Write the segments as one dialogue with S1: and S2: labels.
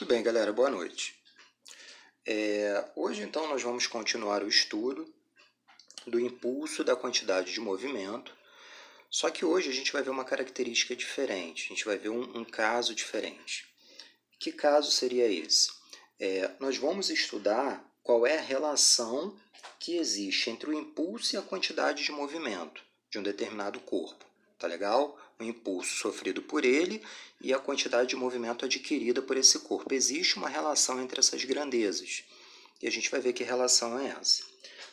S1: Tudo bem, galera? Boa noite. Hoje, então, nós vamos continuar o estudo do impulso da quantidade de movimento, só que hoje a gente vai ver uma característica diferente, a gente vai ver um caso diferente. Que caso seria esse? Nós vamos estudar qual é a relação que existe entre o impulso e a quantidade de movimento de um determinado corpo. Tá legal? O impulso sofrido por ele e a quantidade de movimento adquirida por esse corpo. Existe uma relação entre essas grandezas. E a gente vai ver que relação é essa.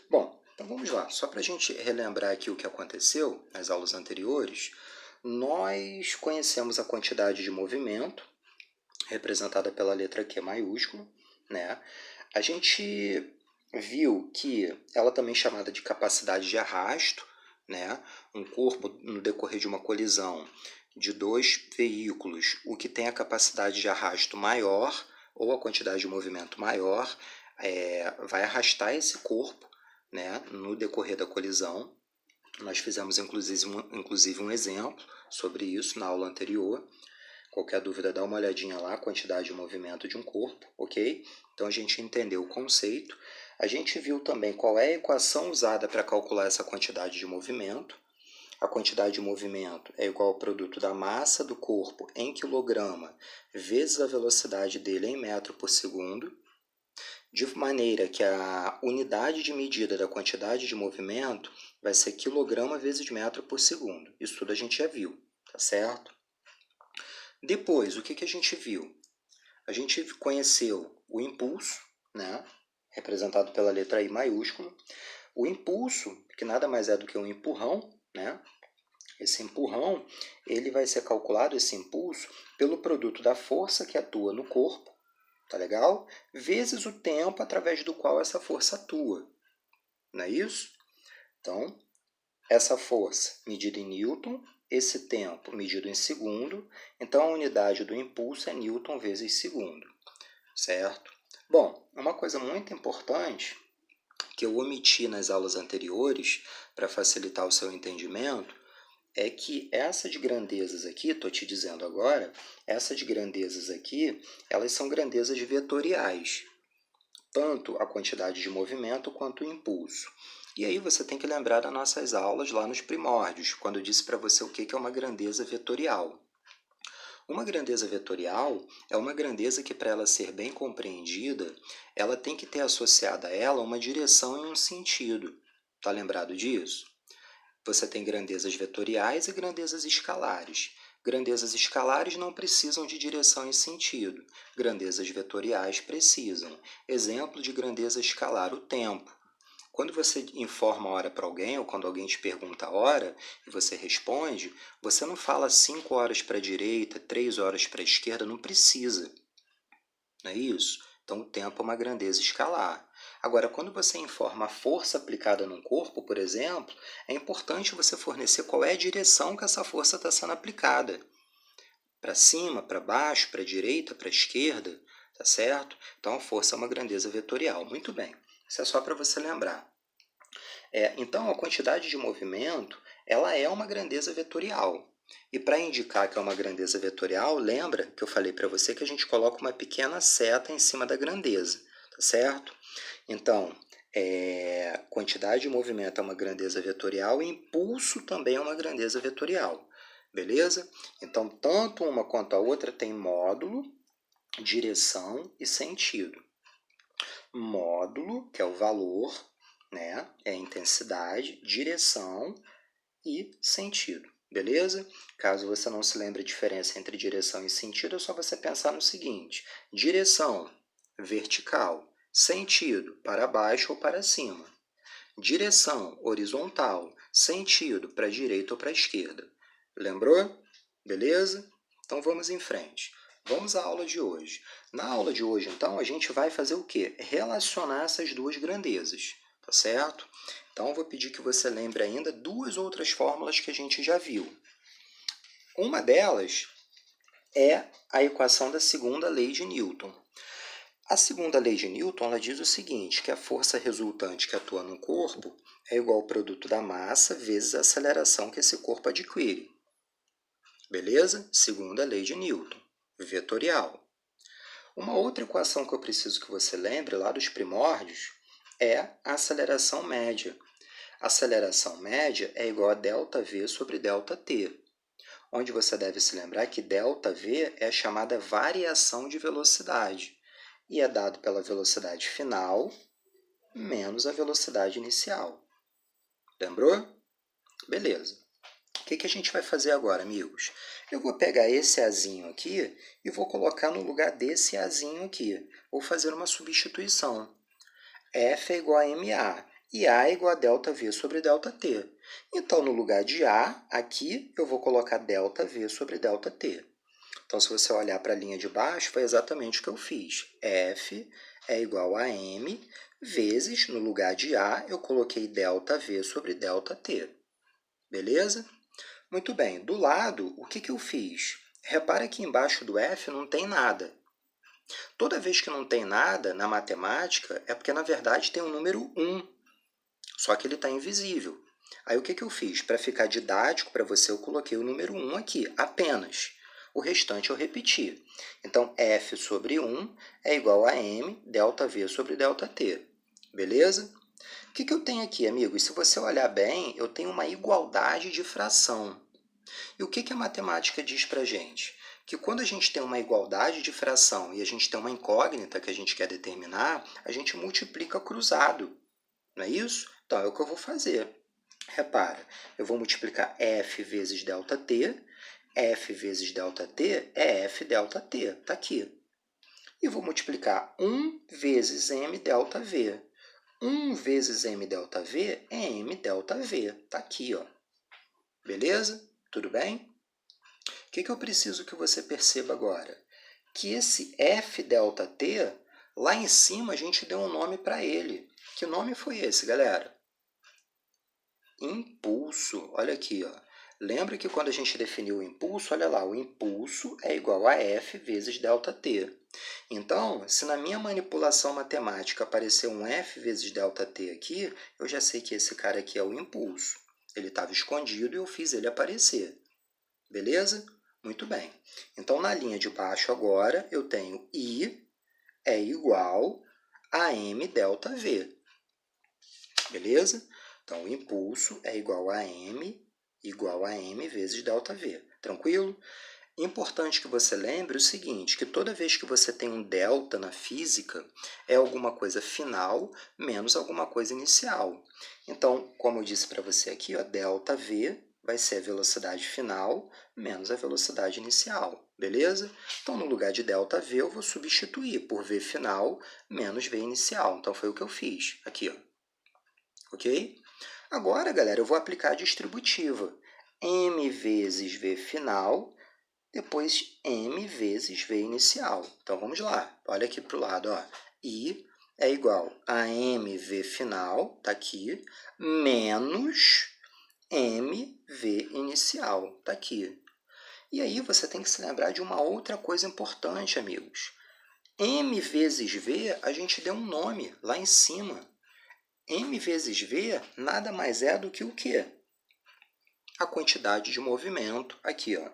S1: Bom, então vamos lá. Só para a gente relembrar aqui o que aconteceu nas aulas anteriores, nós conhecemos a quantidade de movimento, representada pela letra Q maiúscula, né? A gente viu que ela também é chamada de capacidade de arrasto, né? Um corpo, no decorrer de uma colisão de dois veículos, o que tem a capacidade de arrasto maior, ou a quantidade de movimento maior, vai arrastar esse corpo, né? No decorrer da colisão. Nós fizemos, inclusive, um exemplo sobre isso na aula anterior. Qualquer dúvida, dá uma olhadinha lá, a quantidade de movimento de um corpo, ok? Então, a gente entendeu o conceito. A gente viu também qual é a equação usada para calcular essa quantidade de movimento. A quantidade de movimento é igual ao produto da massa do corpo em quilograma vezes a velocidade dele em metro por segundo, de maneira que a unidade de medida da quantidade de movimento vai ser quilograma vezes metro por segundo. Isso tudo a gente já viu, tá certo? Depois, o que a gente viu? A gente conheceu o impulso, né, representado pela letra I maiúscula. O impulso, que nada mais é do que um empurrão, né? Esse empurrão, ele vai ser calculado, esse impulso, pelo produto da força que atua no corpo, tá legal? Vezes o tempo através do qual essa força atua, não é isso? Então, essa força medida em Newton, esse tempo medido em segundo, então a unidade do impulso é Newton vezes segundo, certo? Bom, uma coisa muito importante que eu omiti nas aulas anteriores para facilitar o seu entendimento é que essas grandezas aqui, estou te dizendo agora, essas grandezas aqui, elas são grandezas vetoriais, tanto a quantidade de movimento quanto o impulso. E aí você tem que lembrar das nossas aulas lá nos primórdios, quando eu disse para você o que é uma grandeza vetorial. Uma grandeza vetorial é uma grandeza que, para ela ser bem compreendida, ela tem que ter associada a ela uma direção e um sentido. Está lembrado disso? Você tem grandezas vetoriais e grandezas escalares. Grandezas escalares não precisam de direção e sentido. Grandezas vetoriais precisam. Exemplo de grandeza escalar, o tempo. Quando você informa a hora para alguém, ou quando alguém te pergunta a hora e você responde, você não fala 5 horas para a direita, 3 horas para a esquerda, não precisa. Não é isso? Então, o tempo é uma grandeza escalar. Agora, quando você informa a força aplicada num corpo, por exemplo, é importante você fornecer qual é a direção que essa força está sendo aplicada. Para cima, para baixo, para a direita, para a esquerda, tá certo? Então, a força é uma grandeza vetorial. Muito bem, isso é só para você lembrar. Então, a quantidade de movimento ela é uma grandeza vetorial. E para indicar que é uma grandeza vetorial, lembra que eu falei para você que a gente coloca uma pequena seta em cima da grandeza, tá certo? Então, quantidade de movimento é uma grandeza vetorial e impulso também é uma grandeza vetorial, beleza? Então, tanto uma quanto a outra tem módulo, direção e sentido. Módulo, que é o valor, né? É a intensidade, direção e sentido, beleza? Caso você não se lembre a diferença entre direção e sentido, é só você pensar no seguinte: direção, vertical, sentido, para baixo ou para cima. Direção, horizontal, sentido, para a direita ou para a esquerda. Lembrou? Beleza? Então vamos em frente. Vamos à aula de hoje. Na aula de hoje, então, a gente vai fazer o quê? Relacionar essas duas grandezas, tá certo? Então, eu vou pedir que você lembre ainda duas outras fórmulas que a gente já viu. Uma delas é a equação da segunda lei de Newton. A segunda lei de Newton ela diz o seguinte, que a força resultante que atua no corpo é igual ao produto da massa vezes a aceleração que esse corpo adquire. Beleza? Segunda lei de Newton, vetorial. Uma outra equação que eu preciso que você lembre lá dos primórdios é a aceleração média. A aceleração média é igual a ΔV sobre ΔT, onde você deve se lembrar que ΔV é a chamada variação de velocidade e é dado pela velocidade final menos a velocidade inicial. Lembrou? Beleza. O que a gente vai fazer agora, amigos? Eu vou pegar esse Azinho aqui e vou colocar no lugar desse Azinho aqui. Vou fazer uma substituição. F é igual a MA e A é igual a ΔV sobre ΔT. Então, no lugar de A, aqui, eu vou colocar ΔV sobre ΔT. Então, se você olhar para a linha de baixo, foi exatamente o que eu fiz. F é igual a M vezes, no lugar de A, eu coloquei ΔV sobre ΔT. Beleza? Muito bem. Do lado, o que eu fiz? Repara que embaixo do F não tem nada. Toda vez que não tem nada na matemática, é porque, na verdade, tem o número 1, só que ele está invisível. Aí, o que eu fiz? Para ficar didático para você, eu coloquei o número 1 aqui, apenas. O restante eu repeti. Então, F sobre 1 é igual a M ΔV sobre ΔT. Beleza? O que eu tenho aqui, amigos? Se você olhar bem, eu tenho uma igualdade de fração. E o que a matemática diz para a gente? Que quando a gente tem uma igualdade de fração e a gente tem uma incógnita que a gente quer determinar, a gente multiplica cruzado. Não é isso? Então, é o que eu vou fazer. Repara, eu vou multiplicar F vezes ΔT. F vezes ΔT é F ΔT. Está aqui. E vou multiplicar 1 vezes M ΔV. 1 vezes M ΔV é M ΔV. Está aqui, ó. Beleza? Tudo bem? O que eu preciso que você perceba agora? Que esse F ΔT, lá em cima a gente deu um nome para ele. Que nome foi esse, galera? Impulso. Olha aqui, ó. Lembra que quando a gente definiu o impulso, olha lá, o impulso é igual a F vezes ΔT. Então, se na minha manipulação matemática aparecer um F vezes ΔT aqui, eu já sei que esse cara aqui é o impulso. Ele estava escondido e eu fiz ele aparecer. Beleza? Muito bem. Então, na linha de baixo agora, eu tenho I é igual a M ΔV. Beleza? Então, o impulso é igual a M vezes ΔV. Tranquilo? Importante que você lembre o seguinte, que toda vez que você tem um delta na física, é alguma coisa final menos alguma coisa inicial. Então, como eu disse para você aqui, ó, ΔV vai ser a velocidade final menos a velocidade inicial, beleza? Então, no lugar de ΔV, eu vou substituir por V final menos V inicial. Então, foi o que eu fiz aqui, ó. Ok? Agora, galera, eu vou aplicar a distributiva. M vezes V final, depois M vezes V inicial. Então, vamos lá. Olha aqui para o lado. Ó. I é igual a MV final, está aqui, menos MV inicial, está aqui. E aí você tem que se lembrar de uma outra coisa importante, amigos. M vezes V, a gente deu um nome lá em cima. M vezes V nada mais é do que o quê? A quantidade de movimento. Aqui, ó.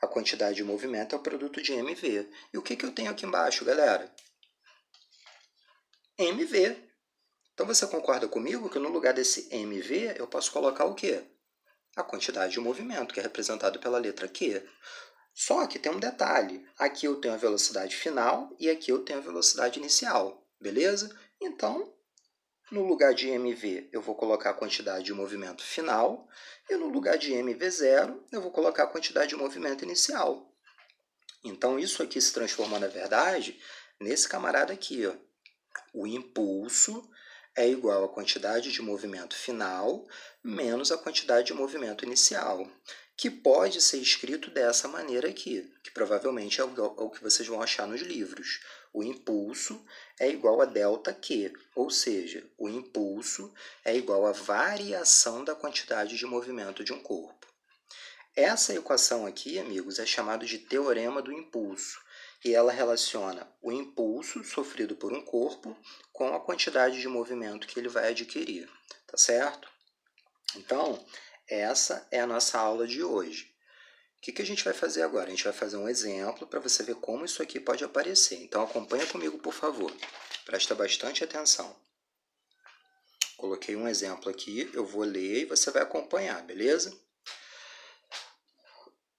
S1: A quantidade de movimento é o produto de MV. E o que eu tenho aqui embaixo, galera? MV. Então, você concorda comigo que no lugar desse MV, eu posso colocar o quê? A quantidade de movimento, que é representado pela letra Q. Só que tem um detalhe. Aqui eu tenho a velocidade final e aqui eu tenho a velocidade inicial. Beleza? Então, no lugar de MV, eu vou colocar a quantidade de movimento final, e no lugar de MV0, eu vou colocar a quantidade de movimento inicial. Então, isso aqui se transforma, na verdade, nesse camarada aqui. Ó. O impulso é igual à quantidade de movimento final menos a quantidade de movimento inicial, que pode ser escrito dessa maneira aqui, que provavelmente é o que vocês vão achar nos livros. O impulso é igual a ΔQ, ou seja, o impulso é igual à variação da quantidade de movimento de um corpo. Essa equação aqui, amigos, é chamada de teorema do impulso, e ela relaciona o impulso sofrido por um corpo com a quantidade de movimento que ele vai adquirir, tá certo? Então, essa é a nossa aula de hoje. que a gente vai fazer agora? A gente vai fazer um exemplo para você ver como isso aqui pode aparecer. Então, acompanha comigo, por favor. Presta bastante atenção. Coloquei um exemplo aqui, eu vou ler e você vai acompanhar, beleza?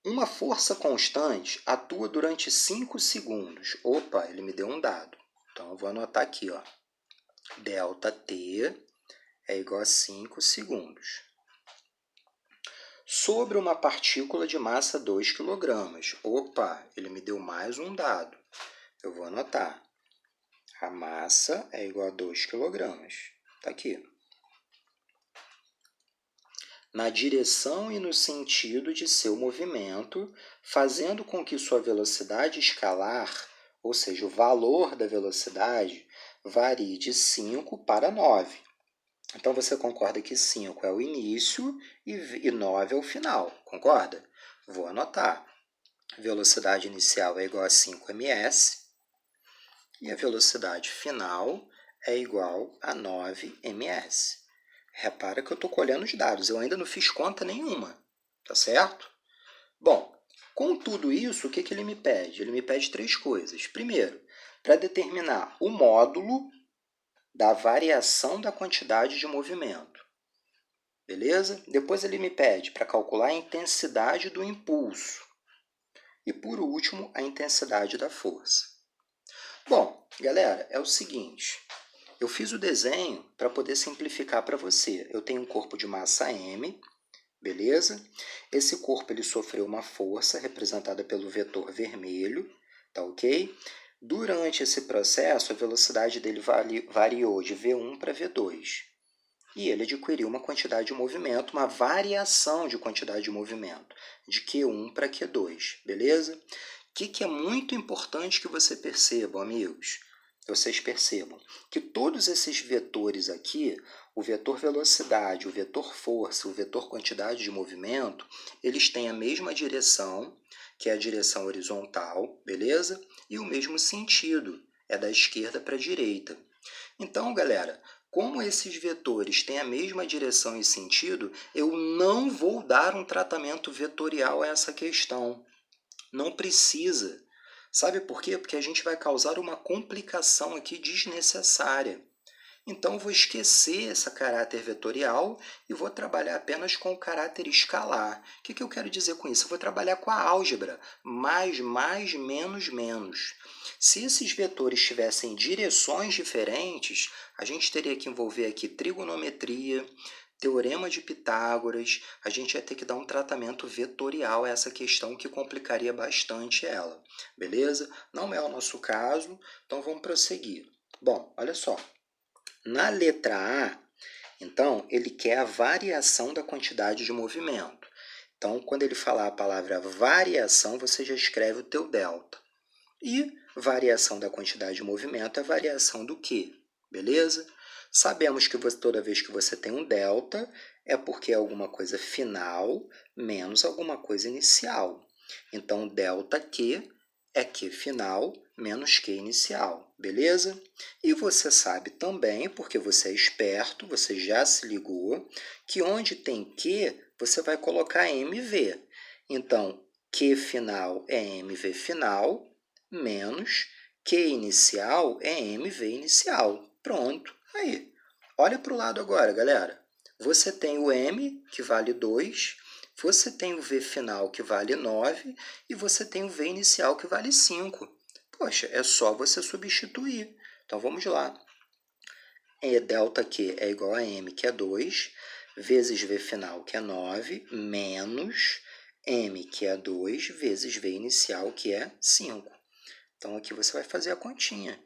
S1: Uma força constante atua durante 5 segundos. Opa, ele me deu um dado. Então, eu vou anotar aqui, ó. ΔT é igual a 5 segundos. Sobre uma partícula de massa 2 kg. Opa, ele me deu mais um dado. Eu vou anotar. A massa é igual a 2 kg. Está aqui. Na direção e no sentido de seu movimento, fazendo com que sua velocidade escalar, ou seja, o valor da velocidade, varie de 5 para 9. Então, você concorda que 5 é o início e 9 é o final, concorda? Vou anotar. Velocidade inicial é igual a 5 ms e a velocidade final é igual a 9 ms. Repara que eu estou colhendo os dados, eu ainda não fiz conta nenhuma, tá certo? Bom, com tudo isso, o que ele me pede? Ele me pede 3 coisas. Primeiro, para determinar o módulo da variação da quantidade de movimento. Beleza? Depois ele me pede para calcular a intensidade do impulso. E, por último, a intensidade da força. Bom, galera, é o seguinte. Eu fiz o desenho para poder simplificar para você. Eu tenho um corpo de massa m, beleza? Esse corpo ele sofreu uma força representada pelo vetor vermelho, tá ok? Durante esse processo, a velocidade dele variou de V1 para V2. E ele adquiriu uma quantidade de movimento, uma variação de quantidade de movimento, de Q1 para Q2, beleza? O que é muito importante que você perceba, amigos? Vocês percebam que todos esses vetores aqui, o vetor velocidade, o vetor força, o vetor quantidade de movimento, eles têm a mesma direção, que é a direção horizontal, beleza? E o mesmo sentido, é da esquerda para a direita. Então, galera, como esses vetores têm a mesma direção e sentido, eu não vou dar um tratamento vetorial a essa questão. Não precisa. Sabe por quê? Porque a gente vai causar uma complicação aqui desnecessária. Então, eu vou esquecer esse caráter vetorial e vou trabalhar apenas com o caráter escalar. O que eu quero dizer com isso? Eu vou trabalhar com a álgebra, mais, menos, menos. Se esses vetores tivessem direções diferentes, a gente teria que envolver aqui trigonometria, teorema de Pitágoras, a gente ia ter que dar um tratamento vetorial a essa questão que complicaria bastante ela. Beleza? Não é o nosso caso, então vamos prosseguir. Bom, olha só. Na letra A, então, ele quer a variação da quantidade de movimento. Então, quando ele falar a palavra variação, você já escreve o teu delta. E variação da quantidade de movimento é variação do quê? Beleza? Sabemos que toda vez que você tem um delta, é porque é alguma coisa final menos alguma coisa inicial. Então, delta Q é Q final menos Q inicial, beleza? E você sabe também, porque você é esperto, você já se ligou, que onde tem Q, você vai colocar MV. Então, Q final é MV final, menos Q inicial é MV inicial. Pronto, aí. Olha para o lado agora, galera. Você tem o M, que vale 2, você tem o V final, que vale 9, e você tem o V inicial, que vale 5. Poxa, é só você substituir. Então, vamos lá. Delta Q é igual a M, que é 2, vezes V final, que é 9, menos M, que é 2, vezes V inicial, que é 5. Então, aqui você vai fazer a continha.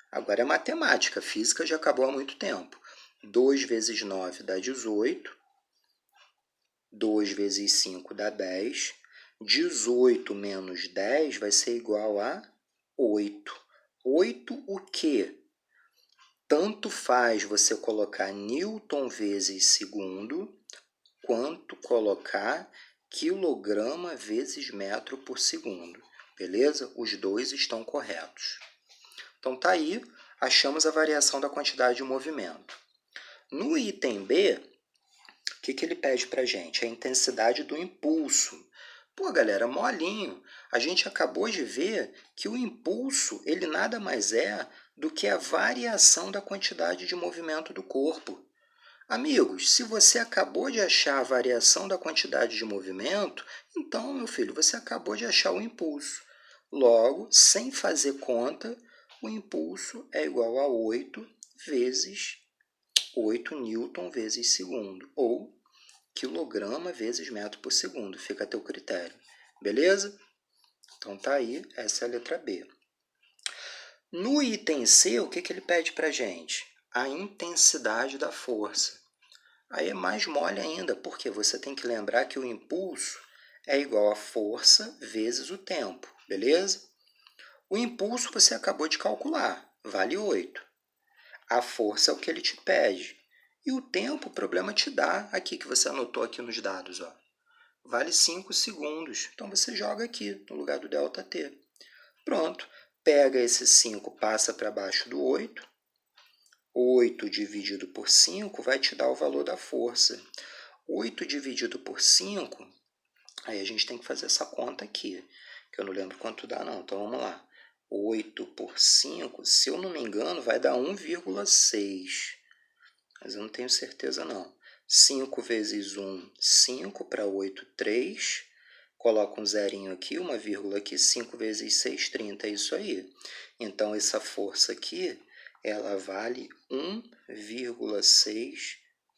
S1: Agora é matemática, física já acabou há muito tempo. 2 vezes 9 dá 18, 2 vezes 5 dá 10, 18 menos 10 vai ser igual a 8. 8 o quê? Tanto faz você colocar Newton vezes segundo, quanto colocar quilograma vezes metro por segundo. Beleza? Os dois estão corretos. Então, tá aí, achamos a variação da quantidade de movimento. No item B, o que ele pede para a gente? A intensidade do impulso. Pô, galera, molinho. A gente acabou de ver que o impulso, ele nada mais é do que a variação da quantidade de movimento do corpo. Amigos, se você acabou de achar a variação da quantidade de movimento, então, meu filho, você acabou de achar o impulso. Logo, sem fazer conta, o impulso é igual a 8 vezes 8 newton vezes segundo, ou quilograma vezes metro por segundo. Fica a teu critério. Beleza? Então, tá aí, essa é a letra B. No item C, o que ele pede para a gente? A intensidade da força. Aí é mais mole ainda, porque você tem que lembrar que o impulso é igual a força vezes o tempo, beleza? O impulso você acabou de calcular, vale 8. A força é o que ele te pede. E o tempo, o problema te dá aqui, que você anotou aqui nos dados, ó. Vale 5 segundos. Então, você joga aqui, no lugar do ΔT. Pronto. Pega esse 5, passa para baixo do 8. 8 dividido por 5 vai te dar o valor da força. 8 dividido por 5, aí a gente tem que fazer essa conta aqui, que eu não lembro quanto dá não. Então, vamos lá. 8 por 5, se eu não me engano, vai dar 1,6. Mas eu não tenho certeza não. 5 vezes 1, 5, para 8, 3. Coloca um zerinho aqui, uma vírgula aqui, 5 vezes 6, 30, é isso aí. Então, essa força aqui, ela vale 1,6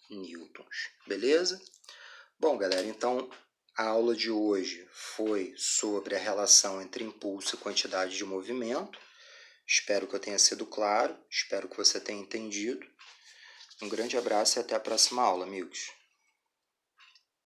S1: newtons, beleza? Bom, galera, então a aula de hoje foi sobre a relação entre impulso e quantidade de movimento. Espero que eu tenha sido claro, espero que você tenha entendido. Um grande abraço e até a próxima aula, amigos.